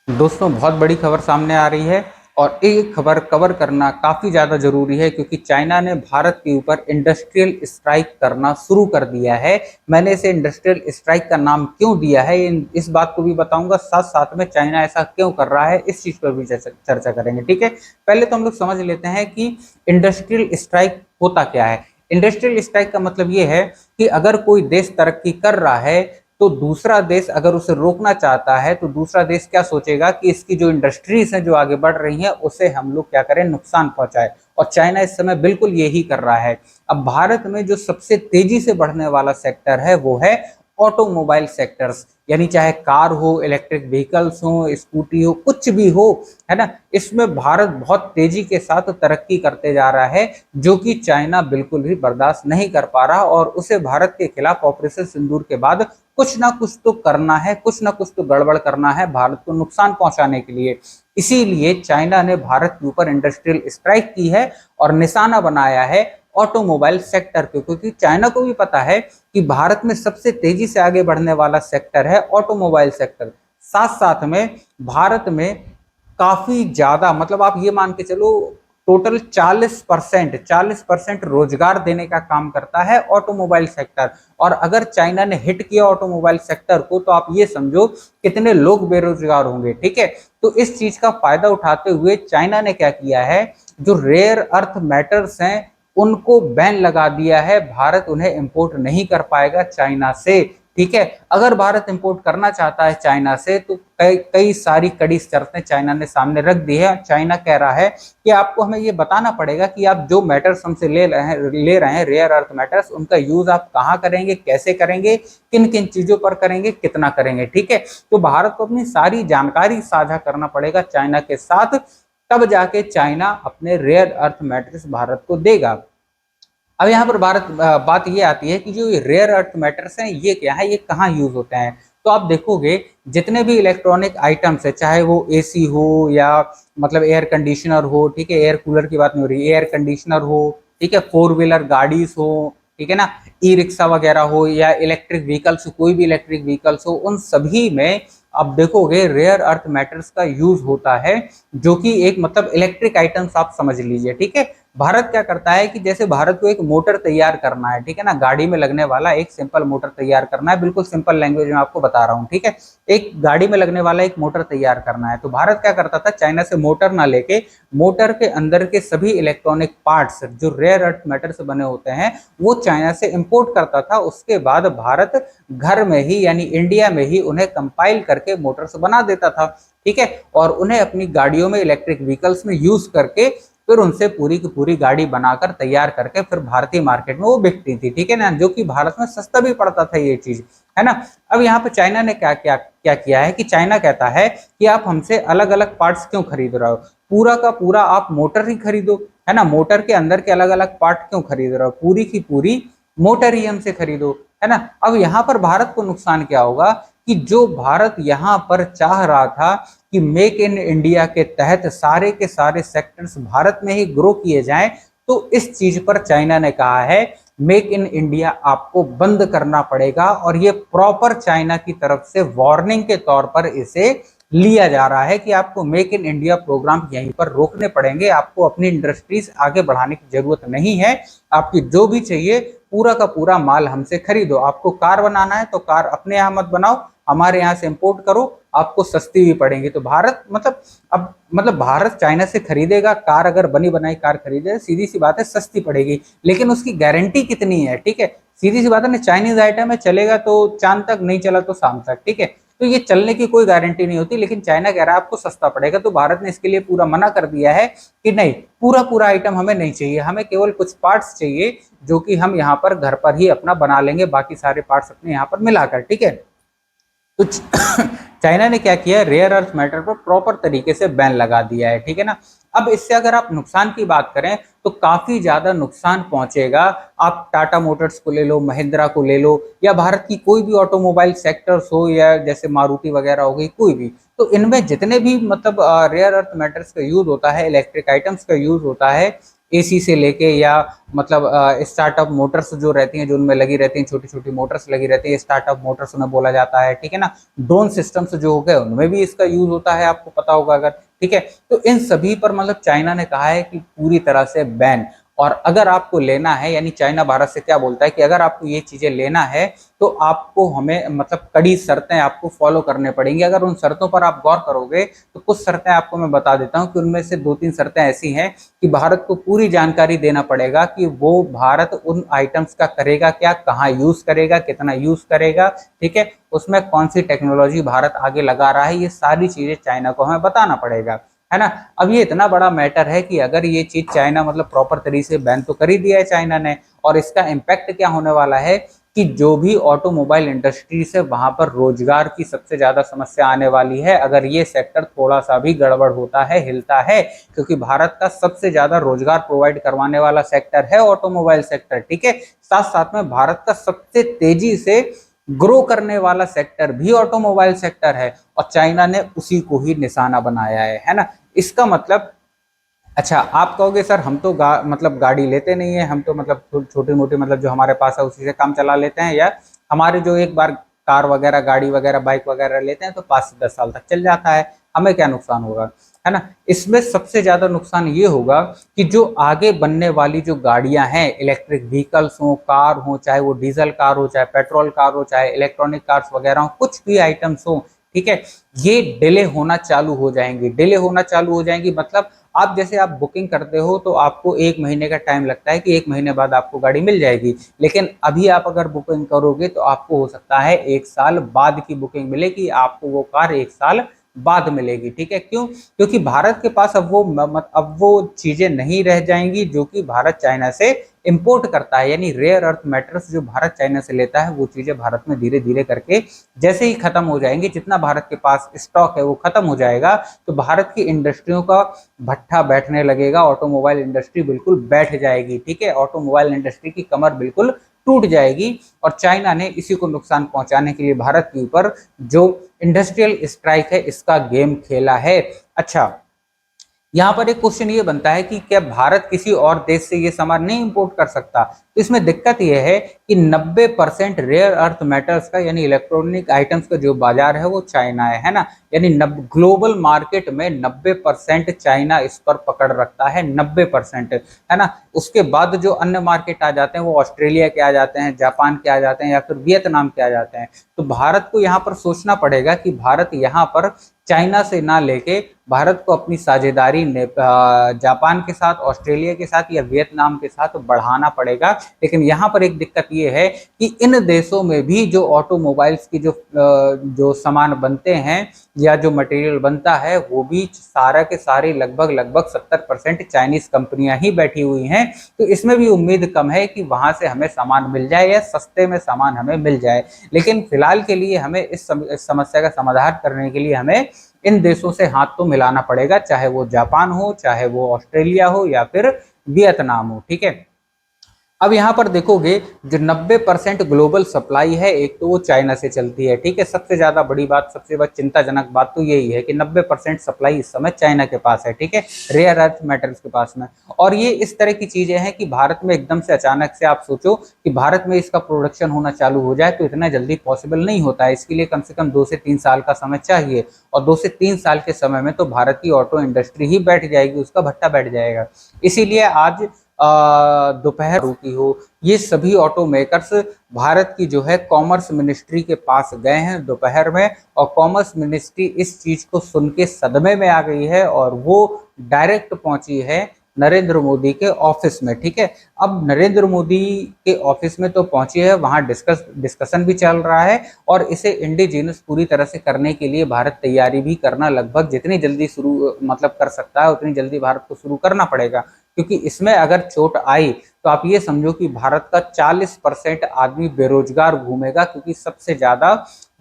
दोस्तों बहुत बड़ी खबर सामने आ रही है और ये खबर कवर करना काफी ज्यादा जरूरी है क्योंकि चाइना ने भारत के ऊपर इंडस्ट्रियल स्ट्राइक करना शुरू कर दिया है। मैंने इसे इंडस्ट्रियल स्ट्राइक का नाम क्यों दिया है इस बात को भी बताऊंगा, साथ साथ में चाइना ऐसा क्यों कर रहा है इस चीज पर भी चर्चा करेंगे। ठीक है, पहले तो हम लोग समझ लेते हैं कि इंडस्ट्रियल स्ट्राइक होता क्या है। इंडस्ट्रियल स्ट्राइक का मतलब ये है कि अगर कोई देश तरक्की कर रहा है तो दूसरा देश अगर उसे रोकना चाहता है तो दूसरा देश क्या सोचेगा कि इसकी जो इंडस्ट्रीज हैं जो आगे बढ़ रही हैं उसे हम लोग क्या करें, नुकसान पहुंचाए। और चाइना इस समय बिल्कुल यही कर रहा है। अब भारत में जो सबसे तेजी से बढ़ने वाला सेक्टर है वो है ऑटोमोबाइल सेक्टर्स, यानी चाहे कार हो, इलेक्ट्रिक व्हीकल्स हो, स्कूटी हो, कुछ भी हो, है ना। इसमें भारत बहुत तेजी के साथ तरक्की करते जा रहा है जो कि चाइना बिल्कुल भी बर्दाश्त नहीं कर पा रहा और उसे भारत के खिलाफ ऑपरेशन सिंदूर के बाद कुछ ना कुछ तो करना है, कुछ ना कुछ तो गड़बड़ करना है भारत को नुकसान पहुंचाने के लिए। इसीलिए चाइना ने भारत के ऊपर इंडस्ट्रियल स्ट्राइक की है और निशाना बनाया है ऑटोमोबाइल सेक्टर को, क्योंकि चाइना को भी पता है कि भारत में सबसे तेजी से आगे बढ़ने वाला सेक्टर है ऑटोमोबाइल सेक्टर। साथ साथ में भारत में काफी ज्यादा, मतलब आप ये मान के चलो, टोटल 40% रोजगार देने का काम करता है ऑटोमोबाइल सेक्टर। और अगर चाइना ने हिट किया ऑटोमोबाइल सेक्टर को तो आप ये समझो कितने लोग बेरोजगार होंगे। ठीक है, तो इस चीज का फायदा उठाते हुए चाइना ने क्या किया है, जो रेयर अर्थ मैटर्स हैं उनको बैन लगा दिया है। भारत उन्हें इंपोर्ट नहीं कर पाएगा चाइना से। ठीक है, अगर भारत इंपोर्ट करना चाहता है चाइना से तो कई कई सारी कड़ी शर्तें चाइना ने सामने रख दी है। चाइना कह रहा है कि आपको हमें ये बताना पड़ेगा कि आप जो मैटर्स हमसे ले रहे हैं रेयर अर्थ मैटर्स, उनका यूज आप कहाँ करेंगे, कैसे करेंगे, किन किन चीजों पर करेंगे, कितना करेंगे। ठीक है, तो भारत को अपनी सारी जानकारी साझा करना पड़ेगा चाइना के साथ, तब जाके चाइना अपने रेयर अर्थ मैटर्स भारत को देगा। अब यहाँ पर बात ये आती है कि जो ये रेयर अर्थ मैटर्स हैं ये क्या है, ये कहाँ यूज होते हैं। तो आप देखोगे जितने भी इलेक्ट्रॉनिक आइटम्स है, चाहे वो एसी हो या मतलब एयर कंडीशनर हो, ठीक है, एयर कूलर की बात नहीं हो रही, एयर कंडीशनर हो, ठीक है, फोर व्हीलर गाड़ीज हो, ठीक है ना, ई रिक्शा वगैरह हो या इलेक्ट्रिक व्हीकल्स, कोई भी इलेक्ट्रिक व्हीकल्स हो, उन सभी में आप देखोगे रेयर अर्थ मैटर्स का यूज होता है, जो कि एक मतलब इलेक्ट्रिक आइटम्स आप समझ लीजिए। ठीक है, भारत क्या करता है कि जैसे भारत को एक मोटर तैयार करना है, ठीक है ना, गाड़ी में लगने वाला एक सिंपल मोटर तैयार करना है, बिल्कुल सिंपल लैंग्वेज में आपको बता रहा हूँ। ठीक है, एक गाड़ी में लगने वाला एक मोटर तैयार करना है तो भारत क्या करता था, चाइना से मोटर ना लेके मोटर के अंदर के सभी इलेक्ट्रॉनिक पार्ट्स जो रेयर अर्थ मैटर से बने होते हैं वो चाइना से इंपोर्ट करता था। उसके बाद भारत घर में ही यानी इंडिया में ही उन्हें कंपाइल करके मोटर्स बना देता था। ठीक है, और उन्हें अपनी गाड़ियों में, इलेक्ट्रिक व्हीकल्स में यूज करके फिर उनसे पूरी की पूरी गाड़ी बनाकर तैयार करके फिर भारतीय मार्केट में वो बिकती थी। ठीक है ना, जो कि भारत में सस्ता भी पड़ता था ये चीज, है ना। अब यहाँ पे चाइना ने क्या क्या क्या किया है कि चाइना कहता है कि आप हमसे अलग अलग पार्ट्स क्यों खरीद रहे हो, पूरा का पूरा आप मोटर ही खरीदो, है ना, मोटर के अंदर के अलग अलग पार्ट क्यों खरीद रहे हो, पूरी की पूरी मोटर ही हमसे खरीदो, है ना। अब यहाँ पर भारत को नुकसान क्या होगा कि जो भारत यहाँ पर चाह रहा था कि मेक इन इंडिया के तहत सारे के सारे सेक्टर्स भारत में ही ग्रो किए जाएं, तो इस चीज पर चाइना ने कहा है मेक इन इंडिया आपको बंद करना पड़ेगा। और ये प्रॉपर चाइना की तरफ से वार्निंग के तौर पर इसे लिया जा रहा है कि आपको मेक इन इंडिया प्रोग्राम यहीं पर रोकने पड़ेंगे, आपको अपनी इंडस्ट्रीज आगे बढ़ाने की जरूरत नहीं है, आपकी जो भी चाहिए पूरा का पूरा माल हमसे खरीदो। आपको कार बनाना है तो कार अपने यहाँ मत बनाओ, हमारे यहाँ से इंपोर्ट करो, आपको सस्ती भी पड़ेगी। तो भारत मतलब भारत चाइना से खरीदेगा कार, अगर बनी बनाई कार खरीदे, सीधी सी बात है सस्ती पड़ेगी, लेकिन उसकी गारंटी कितनी है। ठीक है, सीधी सी बात है ना, चाइनीज आइटम है, चलेगा तो चांद तक, नहीं चला तो शाम तक। ठीक है, तो ये चलने की कोई गारंटी नहीं होती, लेकिन चाइना कह रहा है आपको सस्ता पड़ेगा। तो भारत ने इसके लिए पूरा मना कर दिया है कि नहीं, पूरा पूरा आइटम हमें नहीं चाहिए, हमें केवल कुछ पार्ट्स चाहिए जो कि हम यहाँ पर घर पर ही अपना बना लेंगे, बाकी सारे पार्ट्स अपने यहाँ पर मिलाकर। ठीक है, तो चाइना ने क्या किया, रेयर अर्थ मैटर पर प्रॉपर तरीके से बैन लगा दिया है। ठीक है ना, अब इससे अगर आप नुकसान की बात करें तो काफी ज्यादा नुकसान पहुंचेगा। आप टाटा मोटर्स को ले लो, महिंद्रा को ले लो, या भारत की कोई भी ऑटोमोबाइल सेक्टर्स हो, या जैसे मारुति वगैरह हो गई कोई भी, तो इनमें जितने भी मतलब रेयर अर्थ मैटर्स का यूज होता है, इलेक्ट्रिक आइटम्स का यूज होता है, एसी से लेके या मतलब स्टार्टअप मोटर्स जो रहती हैं, जो उनमें लगी रहती हैं, छोटी छोटी मोटर्स लगी रहती है, स्टार्टअप मोटर्स उन्हें बोला जाता है, ठीक है ना। ड्रोन सिस्टम्स जो हो गए उनमें भी इसका यूज होता है, आपको पता होगा अगर, ठीक है। तो इन सभी पर मतलब चाइना ने कहा है कि पूरी तरह से बैन। और अगर आपको लेना है, यानी चाइना भारत से क्या बोलता है कि अगर आपको ये चीजें लेना है तो आपको हमें मतलब कड़ी शर्तें आपको फॉलो करने पड़ेंगी। अगर उन शर्तों पर आप गौर करोगे तो कुछ शर्तें आपको मैं बता देता हूं कि उनमें से 2-3 शर्तें ऐसी हैं कि भारत को पूरी जानकारी देना पड़ेगा कि वो भारत उन आइटम्स का करेगा क्या, कहाँ यूज करेगा, कितना यूज करेगा, ठीक है, उसमें कौन सी टेक्नोलॉजी भारत आगे लगा रहा है, ये सारी चीजें चाइना को हमें बताना पड़ेगा, है ना। अब ये इतना बड़ा मैटर है कि अगर ये चीज चाइना मतलब प्रॉपर तरीके से बैन तो कर ही दिया है चाइना ने, और इसका इम्पैक्ट क्या होने वाला है कि जो भी ऑटोमोबाइल इंडस्ट्री से वहां पर रोजगार की सबसे ज्यादा समस्या आने वाली है अगर ये सेक्टर थोड़ा सा भी गड़बड़ होता है, हिलता है, क्योंकि भारत का सबसे ज्यादा रोजगार प्रोवाइड करवाने वाला सेक्टर है ऑटोमोबाइल सेक्टर, ठीक है। साथ साथ में भारत का सबसे तेजी से ग्रो करने वाला सेक्टर भी ऑटोमोबाइल सेक्टर है, और चाइना ने उसी को ही निशाना बनाया है ना। इसका मतलब, अच्छा आप कहोगे सर हम तो मतलब गाड़ी लेते नहीं है, हम तो मतलब छोटी मोटी मतलब जो हमारे पास है उसी से काम चला लेते हैं, या हमारे जो एक बार कार वगैरह, गाड़ी वगैरह, बाइक वगैरह लेते हैं तो 5 से 10 साल तक चल जाता है, हमें क्या नुकसान होगा, है ना। इसमें सबसे ज्यादा नुकसान ये होगा कि जो आगे बनने वाली जो गाड़ियां हैं, इलेक्ट्रिक व्हीकल्स हो, कार हो, चाहे वो डीजल कार हो, चाहे पेट्रोल कार हो, चाहे इलेक्ट्रॉनिक कार्स वगैरह हो, कुछ भी आइटम्स हो, ठीक है, ये डिले होना चालू हो जाएंगी। डिले होना चालू हो जाएंगी मतलब आप जैसे आप बुकिंग करते हो तो आपको 1 महीने का टाइम लगता है कि 1 महीने बाद आपको गाड़ी मिल जाएगी, लेकिन अभी आप अगर बुकिंग करोगे तो आपको हो सकता है 1 साल बाद की बुकिंग मिलेगी, आपको वो कार 1 साल बाद मिलेगी, ठीक है। क्यों? क्योंकि भारत के पास अब वो चीजें नहीं रह जाएंगी जो कि भारत चाइना से इंपोर्ट करता है, यानी रेयर अर्थ मेटल्स जो भारत चाइना से लेता है वो चीजें भारत में धीरे धीरे करके जैसे ही खत्म हो जाएंगे, जितना भारत के पास स्टॉक है वो खत्म हो जाएगा, तो भारत की इंडस्ट्रियों का भट्ठा बैठने लगेगा, ऑटोमोबाइल इंडस्ट्री बिल्कुल बैठ जाएगी, ठीक है, ऑटोमोबाइल इंडस्ट्री की कमर बिल्कुल टूट जाएगी। और चाइना ने इसी को नुकसान पहुंचाने के लिए भारत के ऊपर जो इंडस्ट्रियल स्ट्राइक है इसका गेम खेला है। अच्छा, यहाँ पर एक क्वेश्चन ये बनता है कि क्या भारत किसी और देश से ये सामान नहीं इंपोर्ट कर सकता? तो इसमें दिक्कत ये है कि 90% रेयर अर्थ मेटल्स का यानी इलेक्ट्रॉनिक आइटम्स का जो बाजार है वो चाइना है ना। यानी ग्लोबल मार्केट में 90% चाइना इस पर पकड़ रखता है, 90%, है ना। उसके बाद जो अन्य मार्केट आ जाते हैं वो ऑस्ट्रेलिया के आ जाते हैं, जापान के आ जाते हैं, या फिर वियतनाम के आ जाते हैं। तो भारत को यहाँ पर सोचना पड़ेगा कि भारत यहाँ पर चाइना से ना लेके भारत को अपनी साझेदारी जापान के साथ, ऑस्ट्रेलिया के साथ या वियतनाम के साथ बढ़ाना पड़ेगा। लेकिन यहाँ पर एक दिक्कत ये है कि इन देशों में भी जो ऑटोमोबाइल्स की जो सामान बनते हैं या जो मटेरियल बनता है वो भी सारा के सारे लगभग 70% चाइनीज कंपनियां ही बैठी हुई हैं। तो इसमें भी उम्मीद कम है कि वहां से हमें सामान मिल जाए या सस्ते में सामान हमें मिल जाए। लेकिन फिलहाल के लिए हमें इस समस्या का समाधान करने के लिए हमें इन देशों से हाथ तो मिलाना पड़ेगा, चाहे वो जापान हो, चाहे वो ऑस्ट्रेलिया हो, या फिर वियतनाम हो, ठीक है। अब यहाँ पर देखोगे जो 90% ग्लोबल सप्लाई है एक तो वो चाइना से चलती है, ठीक है। सबसे ज्यादा बड़ी बात, सबसे बड़ी चिंताजनक बात तो यही है कि 90% सप्लाई इस समय चाइना के पास है, ठीक है, रेयर अर्थ मेटल्स के पास में। और ये इस तरह की चीजें हैं कि भारत में एकदम से अचानक से आप सोचो कि भारत में इसका प्रोडक्शन होना चालू हो जाए तो इतना जल्दी पॉसिबल नहीं होता है। इसके लिए कम से कम 2 से 3 साल का समय चाहिए, और 2 से 3 साल के समय में तो भारत की ऑटो इंडस्ट्री ही बैठ जाएगी, उसका भट्टा बैठ जाएगा। इसीलिए आज दोपहर की हो, ये सभी ऑटो मेकर्स भारत की जो है कॉमर्स मिनिस्ट्री के पास गए हैं दोपहर में, और कॉमर्स मिनिस्ट्री इस चीज को सुन के सदमे में आ गई है और वो डायरेक्ट पहुंची है नरेंद्र मोदी के ऑफिस में, ठीक है। अब नरेंद्र मोदी के ऑफिस में तो पहुंची है, वहां डिस्कशन भी चल रहा है, और इसे इंडिजिनस पूरी तरह से करने के लिए भारत तैयारी भी करना लगभग जितनी जल्दी शुरू मतलब कर सकता है उतनी जल्दी भारत को शुरू करना पड़ेगा। क्योंकि इसमें अगर चोट आई तो आप ये समझो कि भारत का 40% आदमी बेरोजगार घूमेगा, क्योंकि सबसे ज्यादा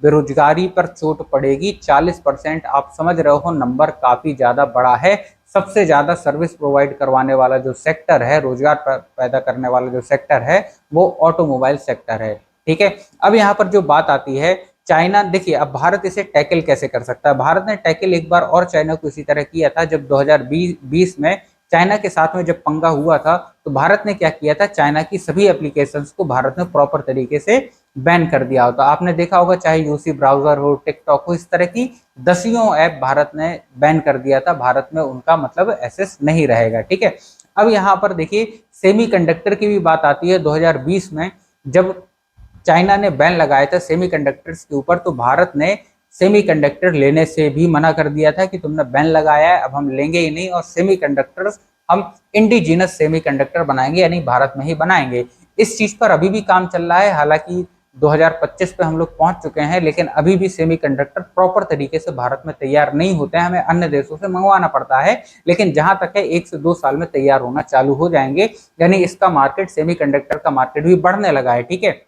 बेरोजगारी पर चोट पड़ेगी। 40%, आप समझ रहे हो नंबर काफी ज्यादा बड़ा है। सबसे ज्यादा सर्विस प्रोवाइड करवाने वाला जो सेक्टर है, रोजगार पैदा करने वाला जो सेक्टर है, वो ऑटोमोबाइल सेक्टर है, ठीक है। अब यहाँ पर जो बात आती है चाइना, देखिए अब भारत इसे टैकल कैसे कर सकता है। भारत ने टैकल एक बार और चाइना को इसी तरह किया था जब 2020 में चाइना के साथ में जब पंगा हुआ था तो भारत ने क्या किया था, चाइना की सभी एप्लीकेशंस को भारत ने प्रॉपर तरीके से बैन कर दिया होता। आपने देखा होगा चाहे यूसी ब्राउजर हो, टिकटॉक हो, इस तरह की दसियों ऐप भारत ने बैन कर दिया था। भारत में उनका मतलब एक्सेस नहीं रहेगा, ठीक है। अब यहाँ पर देखिए सेमीकंडक्टर की भी बात आती है। 2020 में जब चाइना ने बैन लगाया था सेमीकंडक्टर्स के ऊपर, तो भारत ने सेमीकंडक्टर लेने से भी मना कर दिया था कि तुमने बैन लगाया है, अब हम लेंगे ही नहीं, और सेमीकंडक्टर्स हम इंडिजिनस सेमीकंडक्टर बनाएंगे, यानी भारत में ही बनाएंगे। इस चीज पर अभी भी काम चल रहा है। हालांकि 2025 पे हम लोग पहुंच चुके हैं, लेकिन अभी भी सेमीकंडक्टर प्रॉपर तरीके से भारत में तैयार नहीं होते हैं, हमें अन्य देशों से मंगवाना पड़ता है। लेकिन जहां तक है 1 से 2 साल में तैयार होना चालू हो जाएंगे, यानी इसका मार्केट, सेमीकंडक्टर का मार्केट भी बढ़ने लगा है, ठीक है।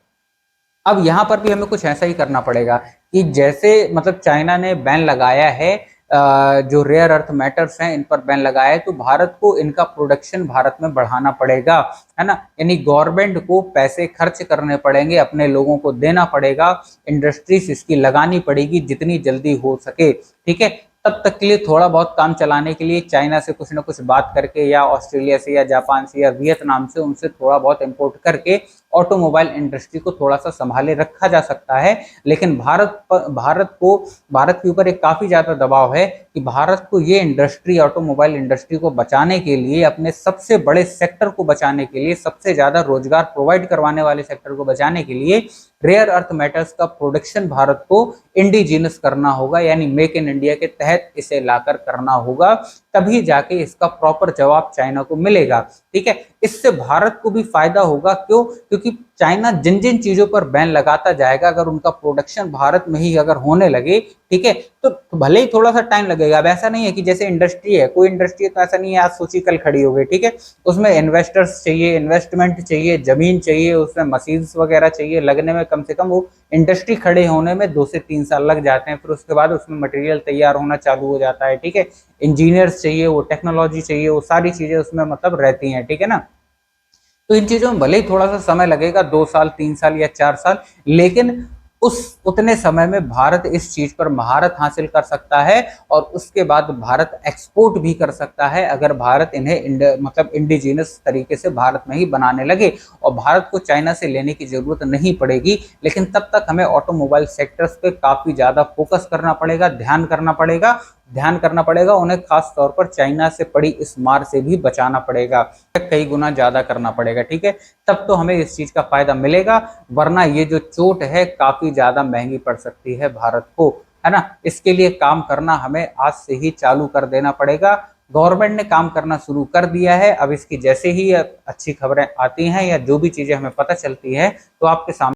अब यहाँ पर भी हमें कुछ ऐसा ही करना पड़ेगा कि जैसे मतलब चाइना ने बैन लगाया है जो रेयर अर्थ मैटर्स हैं इन पर बैन लगाया है, तो भारत को इनका प्रोडक्शन भारत में बढ़ाना पड़ेगा, है ना। यानी गवर्नमेंट को पैसे खर्च करने पड़ेंगे, अपने लोगों को देना पड़ेगा, इंडस्ट्रीज इसकी लगानी पड़ेगी जितनी जल्दी हो सके, ठीक है। तब तक के लिए थोड़ा बहुत काम चलाने के लिए चाइना से कुछ ना कुछ बात करके, या ऑस्ट्रेलिया से या जापान से या वियतनाम से, उनसे थोड़ा बहुत इंपोर्ट करके ऑटोमोबाइल इंडस्ट्री को थोड़ा सा संभाले रखा जा सकता है। लेकिन भारत के ऊपर एक काफी ज्यादा दबाव है कि भारत को ये इंडस्ट्री, ऑटोमोबाइल इंडस्ट्री को बचाने के लिए, अपने सबसे बड़े सेक्टर को बचाने के लिए, सबसे ज्यादा रोजगार प्रोवाइड करवाने वाले सेक्टर को बचाने के लिए रेयर अर्थ मेटल्स का प्रोडक्शन भारत को इंडिजिनस करना होगा, यानी मेक इन इंडिया के तहत इसे लाकर करना होगा। तभी जाके इसका प्रॉपर जवाब चाइना को मिलेगा, ठीक है। इससे भारत को भी फायदा होगा, क्यों? क्योंकि चाइना जिन जिन चीजों पर बैन लगाता जाएगा, अगर उनका प्रोडक्शन भारत में ही अगर होने लगे, ठीक है, तो भले ही थोड़ा सा टाइम लगेगा। अब ऐसा नहीं है कि जैसे इंडस्ट्री है, कोई इंडस्ट्री तो ऐसा नहीं है आज सोची कल खड़ी हो गई, ठीक है। उसमें इन्वेस्टर्स चाहिए, इन्वेस्टमेंट चाहिए, जमीन चाहिए, उसमें मशीन्स वगैरह चाहिए, लगने में कम से कम वो इंडस्ट्री खड़े होने में 2 से 3 साल लग जाते हैं। फिर उसके बाद उसमें मटेरियल तैयार होना चालू हो जाता है, ठीक है। इंजीनियर्स चाहिए, वो टेक्नोलॉजी चाहिए, वो सारी चीजें उसमें मतलब रहती हैं, ठीक है ना। तो इन चीजों में भले ही थोड़ा सा समय लगेगा, 2 साल 3 साल या 4 साल, लेकिन उस उतने समय में भारत इस चीज पर महारत हासिल कर सकता है, और उसके बाद भारत एक्सपोर्ट भी कर सकता है, अगर भारत इन्हें मतलब इंडिजिनस तरीके से भारत में ही बनाने लगे। और भारत को चाइना से लेने की जरूरत नहीं पड़ेगी, लेकिन तब तक हमें ऑटोमोबाइल सेक्टर्स पे काफी ज्यादा फोकस करना पड़ेगा, ध्यान करना पड़ेगा। उन्हें खास तौर पर चाइना से पड़ी इस मार से भी बचाना पड़ेगा, कई गुना ज्यादा करना पड़ेगा, ठीक है। तब तो हमें इस चीज का फायदा मिलेगा, वरना ये जो चोट है काफी ज्यादा महंगी पड़ सकती है भारत को, है ना। इसके लिए काम करना हमें आज से ही चालू कर देना पड़ेगा। गवर्नमेंट ने काम करना शुरू कर दिया है। अब इसकी जैसे ही अच्छी खबरें आती हैं या जो भी चीजें हमें पता चलती है, तो आपके सामने